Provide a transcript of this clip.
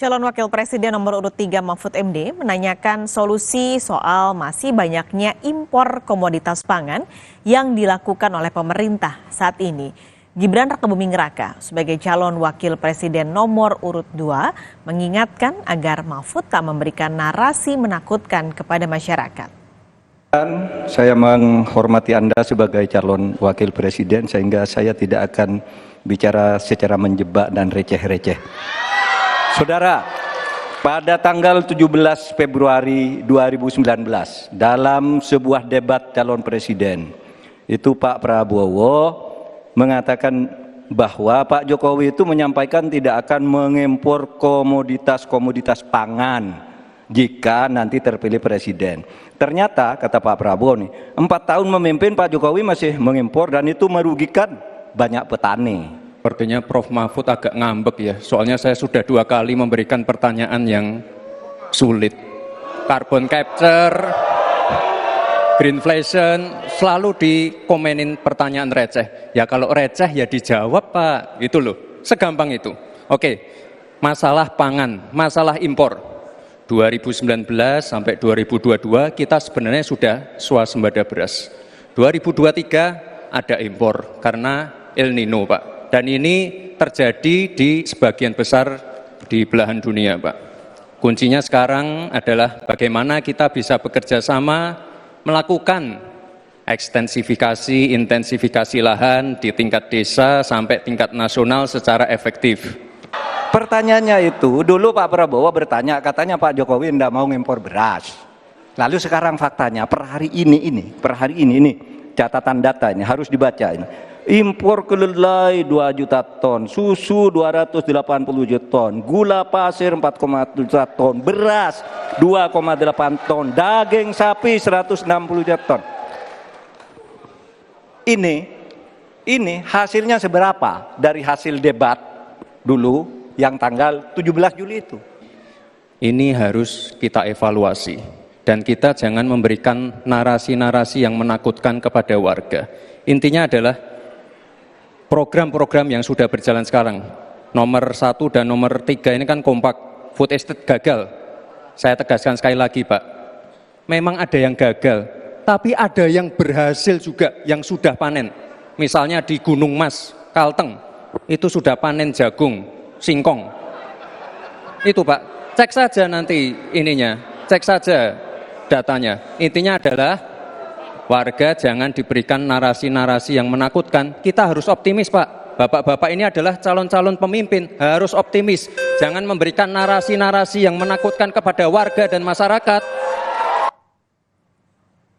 Calon Wakil Presiden nomor urut 3 Mahfud MD menanyakan solusi soal masih banyaknya impor komoditas pangan yang dilakukan oleh pemerintah saat ini. Gibran Rakebuming Raka sebagai calon Wakil Presiden nomor urut 2 mengingatkan agar Mahfud tak memberikan narasi menakutkan kepada masyarakat. Saya menghormati Anda sebagai calon Wakil Presiden sehingga saya tidak akan bicara secara menjebak dan receh-receh. Saudara, pada tanggal 17 Februari 2019 dalam sebuah debat calon presiden itu Pak Prabowo mengatakan bahwa Pak Jokowi itu menyampaikan tidak akan mengimpor komoditas pangan jika nanti terpilih presiden. Ternyata kata Pak Prabowo nih, 4 tahun memimpin Pak Jokowi masih mengimpor dan itu merugikan banyak petani. Sepertinya Prof. Mahfud agak ngambek ya, soalnya saya sudah 2 kali memberikan pertanyaan yang sulit. Carbon capture, greenflation, selalu dikomenin pertanyaan receh. Ya kalau receh ya dijawab Pak, itu loh, segampang itu. Oke, masalah pangan, masalah impor. 2019 sampai 2022 kita sebenarnya sudah swasembada beras. 2023 ada impor karena El Nino Pak. Dan ini terjadi di sebagian besar di belahan dunia Pak. Kuncinya sekarang adalah bagaimana kita bisa bekerja sama melakukan ekstensifikasi, intensifikasi lahan di tingkat desa sampai tingkat nasional secara efektif. Pertanyaannya itu, dulu Pak Prabowo bertanya, katanya Pak Jokowi tidak mau ngimpor beras. Lalu sekarang faktanya, per hari ini, catatan data ini harus dibaca ini. Impor kedelai 2 juta ton, susu 280 juta ton, gula pasir 4,1 juta ton, beras 2,8 ton, daging sapi 160 juta ton. Ini hasilnya seberapa dari hasil debat dulu yang tanggal 17 Juli itu? Ini harus kita evaluasi dan kita jangan memberikan narasi-narasi yang menakutkan kepada warga. Intinya adalah program-program yang sudah berjalan sekarang, nomor 1 dan nomor 3 ini kan kompak, food estate gagal. Saya tegaskan sekali lagi Pak, memang ada yang gagal, tapi ada yang berhasil juga, yang sudah panen. Misalnya di Gunung Mas, Kalteng, itu sudah panen jagung, singkong. Itu Pak, cek saja nanti ininya, cek saja datanya. Intinya adalah warga jangan diberikan narasi-narasi yang menakutkan. Kita harus optimis Pak. Bapak-bapak ini adalah calon-calon pemimpin, harus optimis. Jangan memberikan narasi-narasi yang menakutkan kepada warga dan masyarakat.